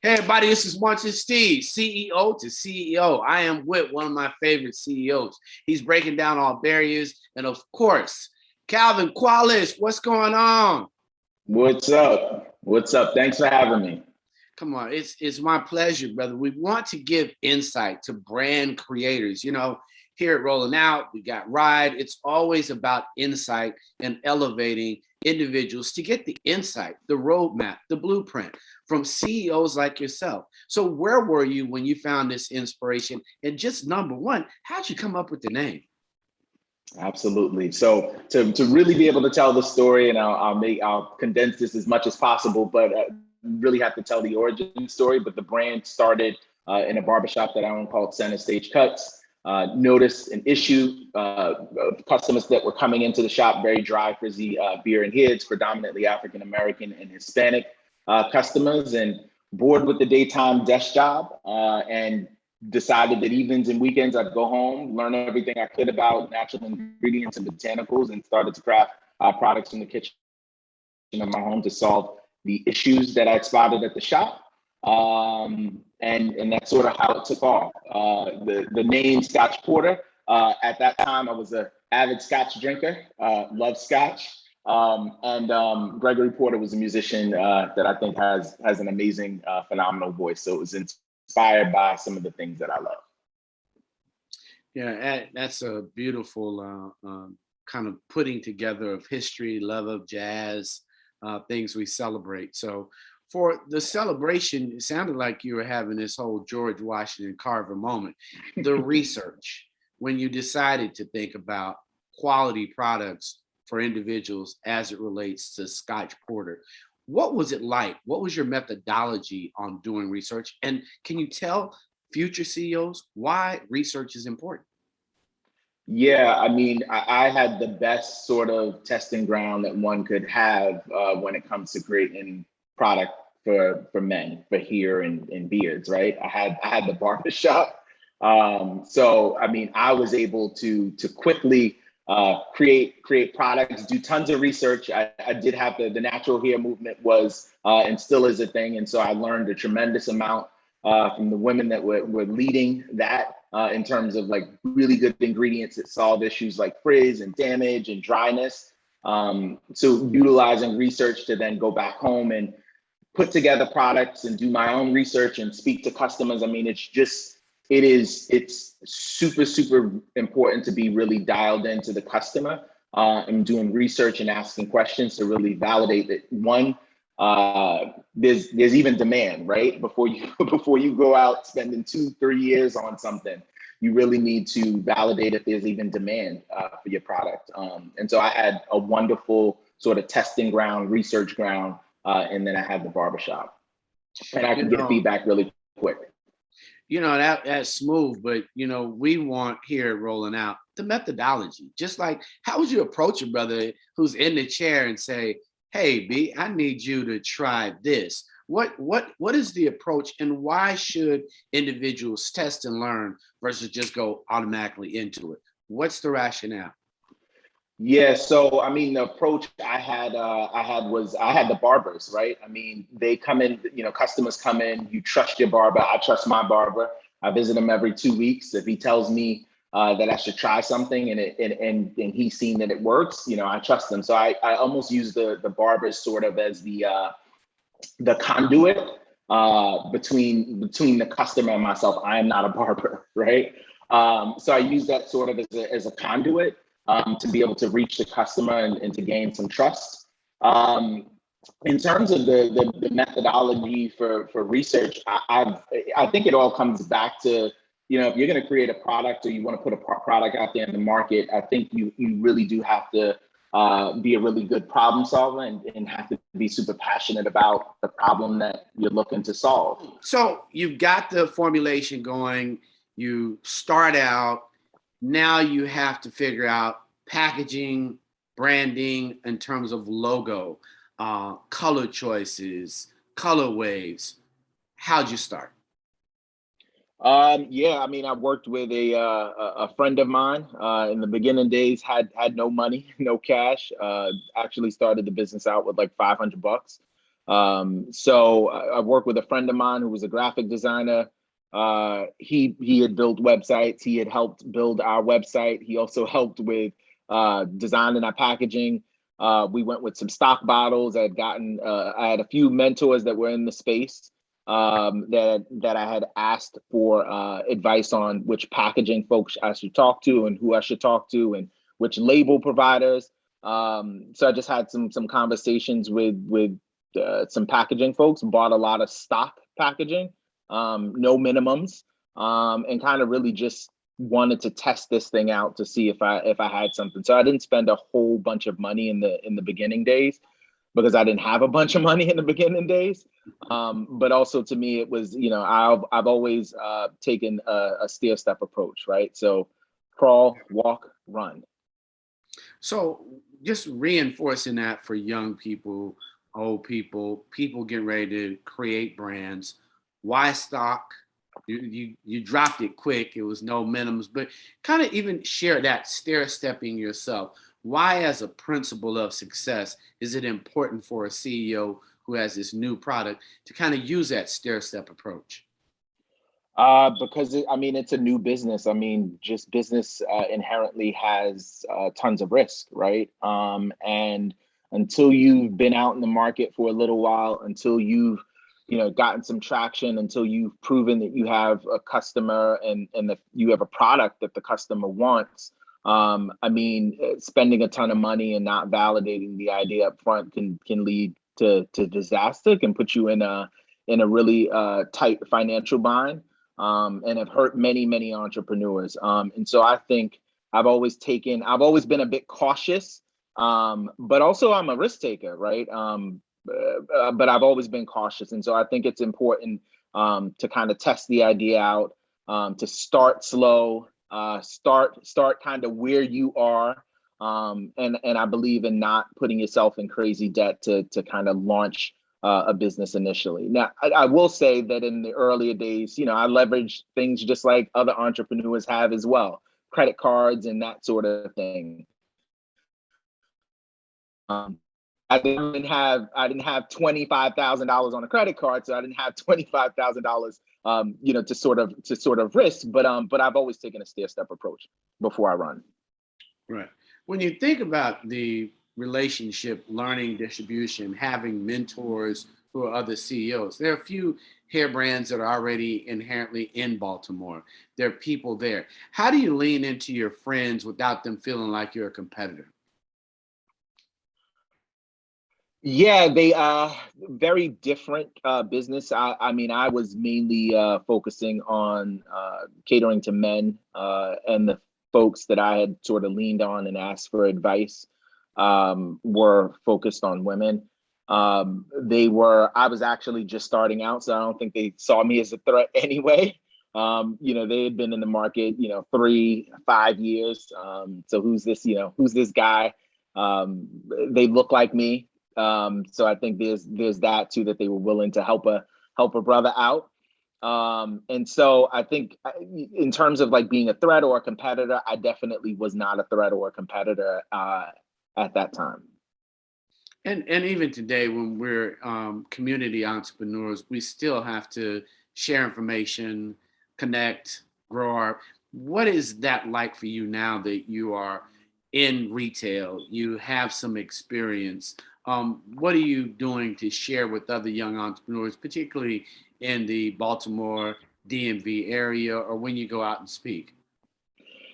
Hey everybody, this is Munch and Steve, CEO to CEO. I am with one of my favorite CEOs. He's breaking down all barriers, and of course, Calvin Quallis. What's going on? What's up? What's up? Thanks for having me. Come on, it's my pleasure, brother. We want to give insight to brand creators. Here at Rolling Out, we got Ride. It's always about insight and elevating individuals to get the insight, the roadmap, the blueprint from CEOs like yourself. So where were you when you found this inspiration? And just number one, how'd you come up with the name? Absolutely. So to really be able to tell the story, and I'll condense this as much as possible, but really have to tell the origin story. But the brand started in a barbershop that I own called Center Stage Cuts. Noticed an issue of customers that were coming into the shop, very dry, frizzy beer and heads, predominantly African American and Hispanic customers, and bored with the daytime desk job, and decided that evenings and weekends I'd go home, learn everything I could about natural ingredients and botanicals, and started to craft products in the kitchen of my home to solve the issues that I'd spotted at the shop. And that's sort of how it took off. The name Scotch Porter, at that time I was an avid Scotch drinker, loved Scotch. And Gregory Porter was a musician that I think has an amazing, phenomenal voice. So it was inspired by some of the things that I love. Yeah, that's a beautiful kind of putting together of history, love of jazz, things we celebrate. So for the celebration, it sounded like you were having this whole George Washington Carver moment. The research, when you decided to think about quality products for individuals as it relates to Scotch Porter, what was it like? What was your methodology on doing research? And can you tell future CEOs why research is important? Yeah, I mean, I had the best sort of testing ground that one could have when it comes to creating product for men, for hair and beards, right? I had the barber shop. So I mean, I was able to quickly create products, do tons of research. I did have the natural hair movement was and still is a thing. And so I learned a tremendous amount from the women that were leading that in terms of like really good ingredients that solve issues like frizz and damage and dryness. So utilizing research to then go back home and put together products and do my own research and speak to customers. I mean, it's super, super important to be really dialed into the customer and doing research and asking questions to really validate that one, there's even demand, right? Before you go out spending 2-3 years on something, you really need to validate if there's even demand for your product. And so I had a wonderful sort of testing ground, research ground, and then I had the barbershop, and I could get feedback really quick. That's smooth, but we want here rolling out the methodology. Just like, how would you approach a brother who's in the chair and say, "Hey, B, I need you to try this." What is the approach, and why should individuals test and learn versus just go automatically into it? What's the rationale? Yeah, so I mean, the approach I had was I had the barbers, right? I mean, they come in, customers come in, you trust your barber, I trust my barber. I visit him every 2 weeks. If he tells me that I should try something and he's seen that it works, I trust him. So I almost use the barbers sort of as the conduit between the customer and myself. I am not a barber, right? So I use that sort of as a conduit to be able to reach the customer and to gain some trust. In terms of the methodology for research, I think it all comes back to, if you're going to create a product or you want to put a product out there in the market, I think you really do have to be a really good problem solver and have to be super passionate about the problem that you're looking to solve. So you've got the formulation going, you start out, now you have to figure out packaging, branding in terms of logo, color choices, color waves. How'd you start? Yeah, I mean, I worked with a friend of mine in the beginning days, had no money, no cash. Actually started the business out with like $500. So I worked with a friend of mine who was a graphic designer. He had built websites. He had helped build our website. He also helped with designing our packaging. We went with some stock bottles. I had a few mentors that were in the space that I had asked for advice on which packaging folks I should talk to and who I should talk to and which label providers. So I just had some conversations with some packaging folks, bought a lot of stock packaging, no minimums, and kind of really just wanted to test this thing out to see if I had something. So I didn't spend a whole bunch of money in the beginning days because I didn't have a bunch of money in the beginning days. But also to me, it was, I've always taken a stair step approach, right? So crawl, walk, run. So just reinforcing that for young people, old people, people getting ready to create brands. Why stock? You dropped it quick. It was no minimums, but kind of even share that stair stepping yourself. Why, as a principle of success, is it important for a CEO who has this new product to kind of use that stair step approach? Because it's a new business. I mean, just business inherently has tons of risk, right? And until you've been out in the market for a little while, until you've, gotten some traction, until you've proven that you have a customer and that you have a product that the customer wants. Spending a ton of money and not validating the idea up front can lead to disaster, can put you in a really tight financial bind, and have hurt many, many entrepreneurs. And so I think I've always been a bit cautious, but also I'm a risk taker, right? But I've always been cautious. And so I think it's important to kind of test the idea out, to start slow, start kind of where you are. And I believe in not putting yourself in crazy debt to kind of launch a business initially. Now, I will say that in the earlier days, I leveraged things just like other entrepreneurs have as well, credit cards and that sort of thing. Um, I didn't have $25,000 on a credit card, so I didn't have $25,000, to sort of risk. But I've always taken a stair step approach before I run. Right. When you think about the relationship, learning, distribution, having mentors who are other CEOs, there are a few hair brands that are already inherently in Baltimore. There are people there. How do you lean into your friends without them feeling like you're a competitor? Yeah, they very different business. I was mainly focusing on catering to men, and the folks that I had sort of leaned on and asked for advice were focused on women. I was actually just starting out, so I don't think they saw me as a threat anyway. They had been in the market, 3, 5 years. So who's this guy? They look like me. So I think there's that too, that they were willing to help a brother out. And so I think in terms of like being a threat or a competitor, I definitely was not a threat or a competitor at that time. And even today, when we're community entrepreneurs, we still have to share information, connect, grow our. What is that like for you now that you are in retail? You have some experience. What are you doing to share with other young entrepreneurs, particularly in the Baltimore DMV area, or when you go out and speak?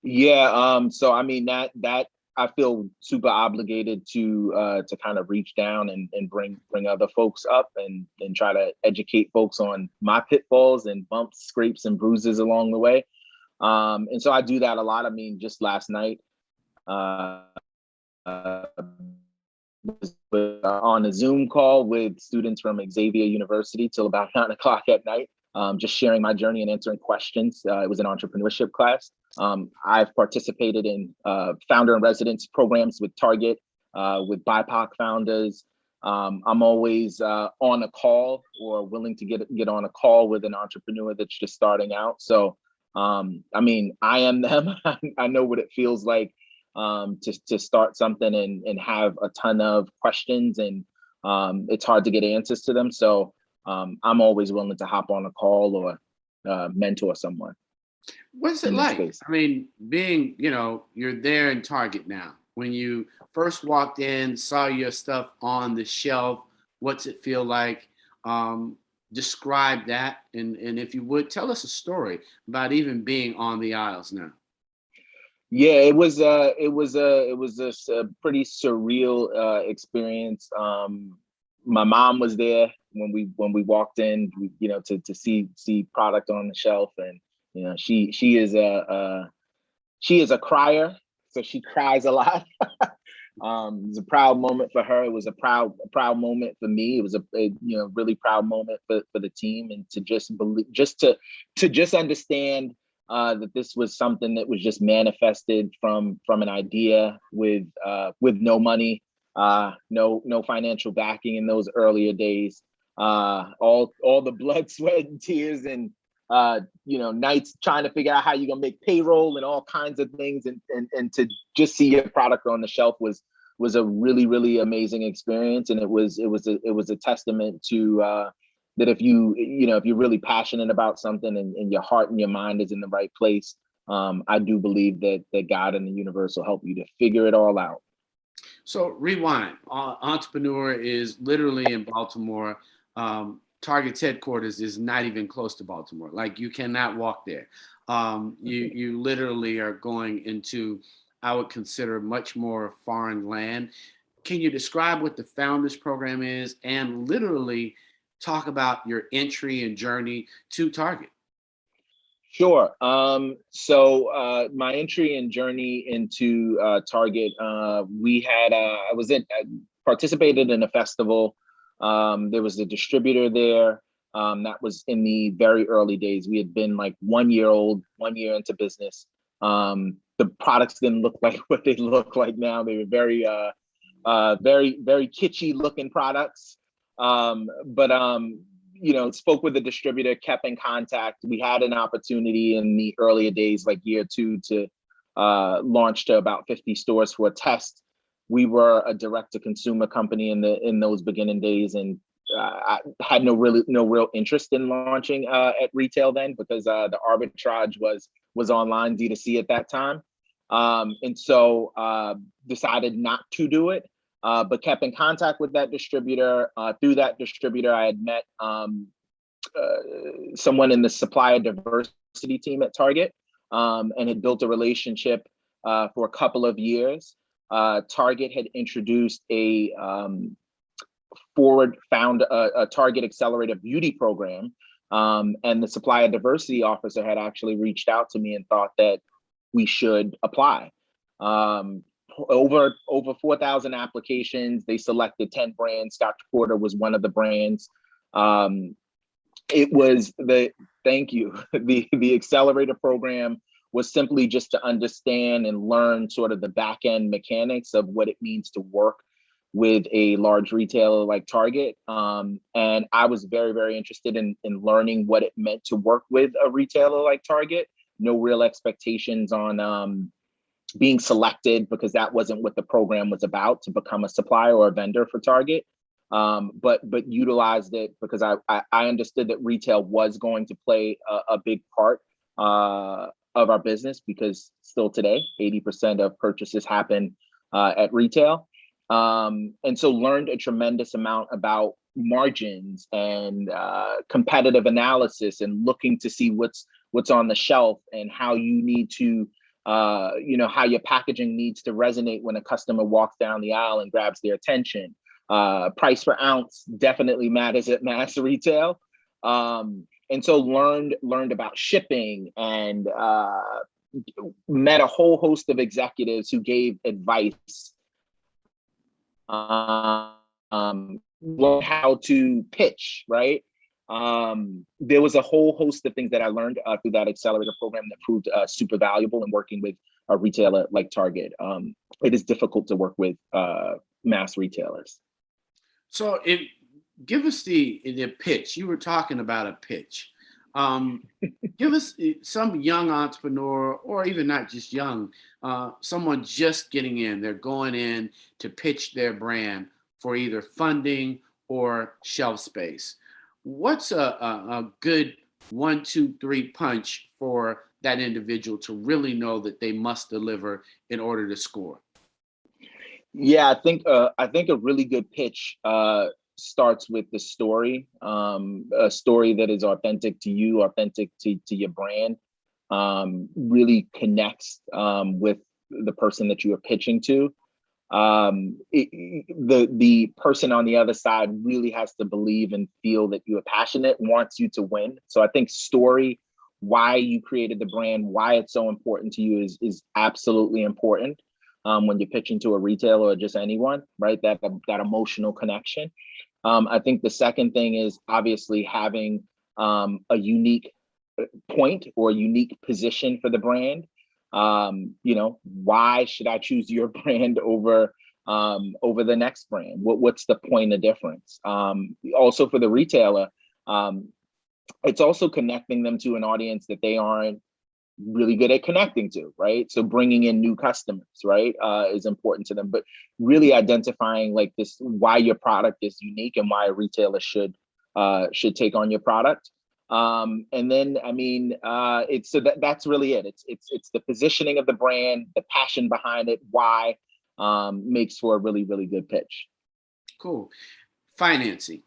Yeah, so that I feel super obligated to kind of reach down and bring other folks up and try to educate folks on my pitfalls and bumps, scrapes, and bruises along the way. And so I do that a lot. Just last night, uh, uh, on a Zoom call with students from Xavier University till about 9 o'clock at night, just sharing my journey and answering questions. It was an entrepreneurship class. I've participated in founder and residence programs with Target, with BIPOC founders. I'm always on a call or willing to get on a call with an entrepreneur that's just starting out. So, I am them. I know what it feels like to start something and have a ton of questions and it's hard to get answers to them. So I'm always willing to hop on a call or mentor someone What's it in this like? space. I mean, being, you're there in Target now. When you first walked in, saw your stuff on the shelf, what's it feel like? Um, Describe that. And if you would, tell us a story about even being on the aisles now. Yeah, it was a pretty surreal experience. My mom was there when we walked in, to see product on the shelf, and she is a crier, so she cries a lot. It's a proud moment for her. It was a proud moment for me. It was a really proud moment for the team, and to just believe, just understand that this was something that was just manifested from an idea with no money, no financial backing in those earlier days. All the blood, sweat, and tears, and nights trying to figure out how you're gonna make payroll and all kinds of things, and to just see your product on the shelf was a really, really amazing experience. And it was a testament to that if you're really passionate about something, and your heart and your mind is in the right place, I do believe that God and the universe will help you to figure it all out. So rewind. Entrepreneur is literally in Baltimore. Target's headquarters is not even close to Baltimore. Like you cannot walk there. You literally are going into, I would consider, much more foreign land. Can you describe what the Founders Program is, and literally talk about your entry and journey to Target? Sure. So my entry and journey into Target, I participated in a festival. There was a distributor there. That was in the very early days. We had been like 1 year old, 1 year into business. The products didn't look like what they look like now. They were very, very kitschy looking products. But spoke with the distributor, kept in contact. We had an opportunity in the earlier days, like year two, to launch to about 50 stores for a test. We were a direct to consumer company in those beginning days, and I had no real interest in launching at retail then, because the arbitrage was online D2C at that time. And so decided not to do it, but kept in contact with that distributor. Through that distributor, I had met someone in the supplier diversity team at Target, and had built a relationship for a couple of years. Target had introduced a Target Accelerator beauty program, and the supplier diversity officer had actually reached out to me and thought that we should apply. Over 4,000 applications. They selected 10 brands. Scotch Porter was one of the brands. It was thank you. The accelerator program was simply just to understand and learn sort of the back end mechanics of what it means to work with a large retailer like Target. And I was very, very interested in learning what it meant to work with a retailer like Target. No real expectations on being selected, because that wasn't what the program was about, to become a supplier or a vendor for Target. But utilized it because I understood that retail was going to play a big part of our business, because still today, 80% of purchases happen at retail. And so learned a tremendous amount about margins and competitive analysis, and looking to see what's on the shelf, and how you need to how your packaging needs to resonate when a customer walks down the aisle and grabs their attention. Price per ounce definitely matters at mass retail. And so learned about shipping, and met a whole host of executives who gave advice, learn how to pitch, right? There was a whole host of things that I learned through that accelerator program that proved super valuable in working with a retailer like Target. It is difficult to work with mass retailers. So give us the pitch. You were talking about a pitch. Um, Give us some young entrepreneur, or even not just young, someone just getting in. They're going in to pitch their brand for either funding or shelf space. What's a good 1, 2, 3 punch for that individual to really know that they must deliver in order to score? Yeah, I think a really good pitch starts with the story, a story that is authentic to you, authentic to your brand, really connects with the person that you are pitching to. The person on the other side really has to believe and feel that you are passionate, wants you to win. So I think story, why you created the brand, why it's so important to you is absolutely important when you're pitching to a retailer or just anyone, right? That emotional connection. I think the second thing is obviously having a unique point or unique position for the brand. Why should I choose your brand over the next brand? What's the point of difference? Also for the retailer, it's also connecting them to an audience that they aren't really good at connecting to, right? So bringing in new customers, right, is important to them. But really identifying like this, why your product is unique and why a retailer should take on your product. And then, I mean, it's so that's really it. It's the positioning of the brand, the passion behind it, why makes for a really, really good pitch. Cool. Financing.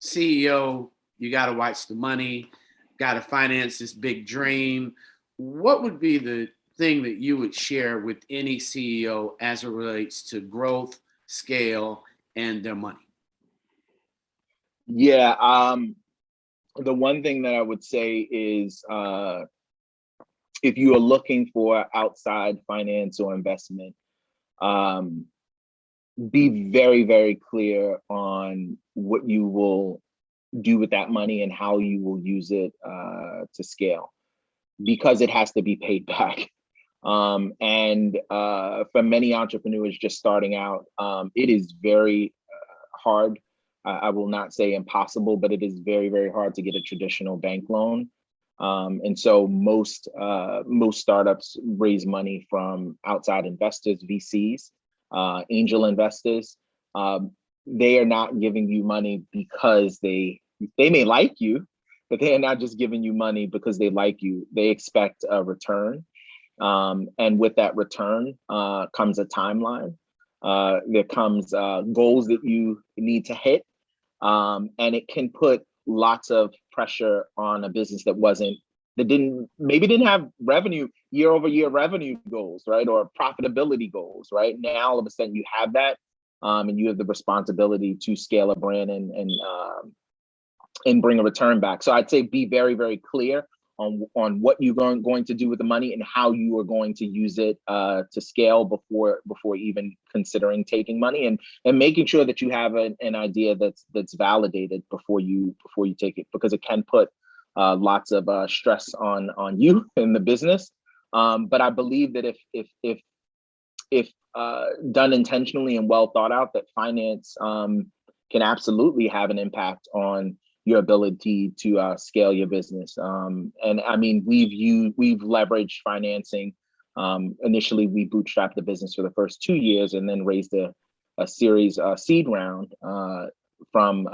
CEO, you got to watch the money, got to finance this big dream. What would be the thing that you would share with any CEO as it relates to growth, scale, and their money? Yeah, the one thing that I would say is if you are looking for outside finance or investment, um, be very, very clear on what you will do with that money and how you will use it to scale, because it has to be paid back. And for many entrepreneurs just starting out, it is very hard. I will not say impossible, but it is very, very hard to get a traditional bank loan. And so most startups raise money from outside investors, VCs, angel investors. They are not giving you money because they may like you, but they are not just giving you money because they like you. They expect a return. And with that return comes a timeline. There comes goals that you need to hit. And it can put lots of pressure on a business that didn't have revenue, year over year revenue goals, right? Or profitability goals, right? Now all of a sudden you have that, and you have the responsibility to scale a brand and bring a return back. So I'd say be very, very clear on what you're going to do with the money and how you are going to use it to scale before even considering taking money, and making sure that you have an idea that's validated before you take it, because it can put lots of stress on you in the business. But I believe that if done intentionally and well thought out, that finance can absolutely have an impact on your ability to scale your business. And I mean, we've leveraged financing. Initially, we bootstrapped the business for the first 2 years, and then raised a series seed round from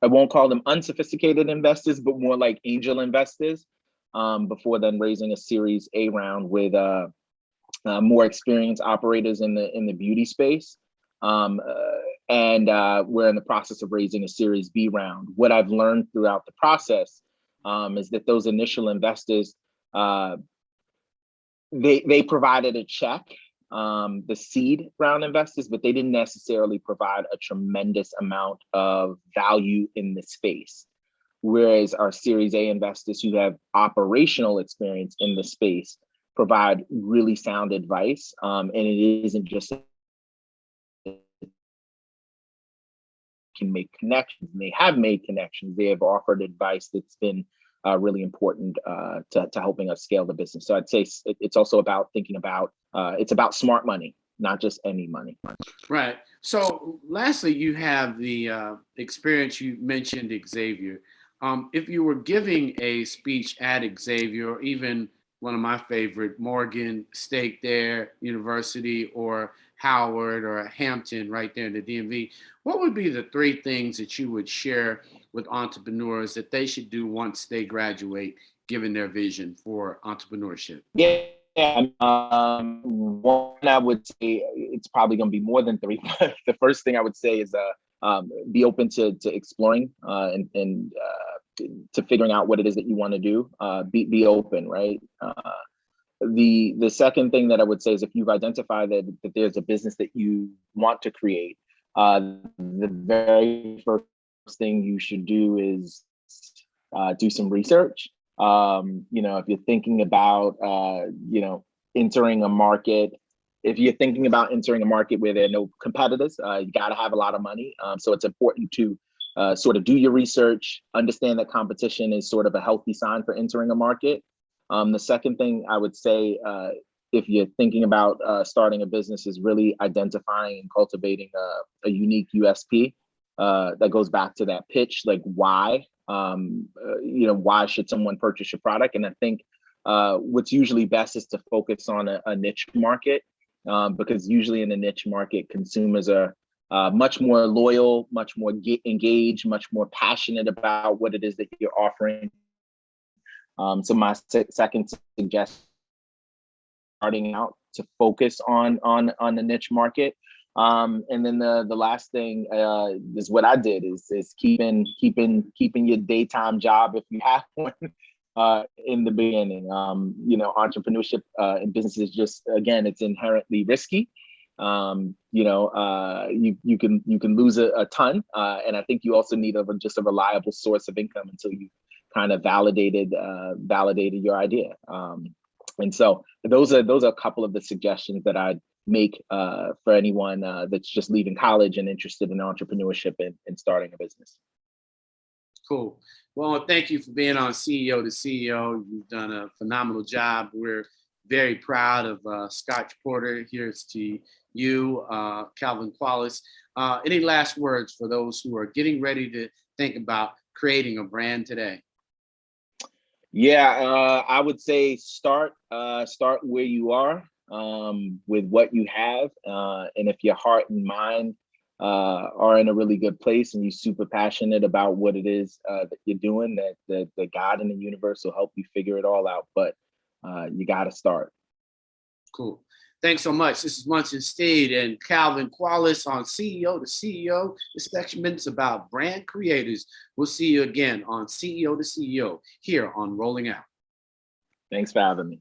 I won't call them unsophisticated investors, but more like angel investors. Before then, raising a Series A round with more experienced operators in the beauty space. And we're in the process of raising a Series B round. What I've learned throughout the process is that those initial investors, they provided a check, the seed round investors, but they didn't necessarily provide a tremendous amount of value in the space. Whereas our Series A investors who have operational experience in the space provide really sound advice. And it isn't just can make connections. And they have made connections. They have offered advice that's been really important to helping us scale the business. So I'd say it's also about thinking about, it's about smart money, not just any money. Right. So lastly, you have the experience. You mentioned Xavier. If you were giving a speech at Xavier, or even one of my favorite, Morgan State there, University, or Howard or Hampton right there in the DMV. What would be the three things that you would share with entrepreneurs that they should do once they graduate, given their vision for entrepreneurship? Yeah. One, I would say it's probably going to be more than three. But the first thing I would say is be open to exploring to figuring out what it is that you want to do. Be open, right? The second thing that I would say is if you've identified that there's a business that you want to create, the very first thing you should do is do some research. If you're thinking about, entering a market, if you're thinking about entering a market where there are no competitors, you got to have a lot of money. So it's important to sort of do your research, understand that competition is sort of a healthy sign for entering a market. The second thing I would say, if you're thinking about starting a business, is really identifying and cultivating a unique USP that goes back to that pitch, like why. Why should someone purchase your product? And I think what's usually best is to focus on a niche market, because usually in a niche market, consumers are much more loyal, much more engaged, much more passionate about what it is that you're offering. So my second suggestion, starting out, to focus on the niche market. And then the last thing is what I did is keeping your daytime job, if you have one, in the beginning. Entrepreneurship in business is just, again, it's inherently risky. You can lose a ton, and I think you also need just a reliable source of income until you kind of validated your idea. And so those are a couple of the suggestions that I'd make for anyone that's just leaving college and interested in entrepreneurship and starting a business. Cool. Well, thank you for being on CEO to CEO. You've done a phenomenal job. We're very proud of Scotch Porter. Here's to you, Calvin Quallis. Any last words for those who are getting ready to think about creating a brand today? Yeah, I would say start where you are, with what you have, and if your heart and mind are in a really good place and you're super passionate about what it is that you're doing, that God and the universe will help you figure it all out. But you got to start. Cool. Thanks so much. This is Munson Steed and Calvin Quallis on CEO to CEO. This segment's about brand creators. We'll see you again on CEO to CEO here on Rolling Out. Thanks for having me.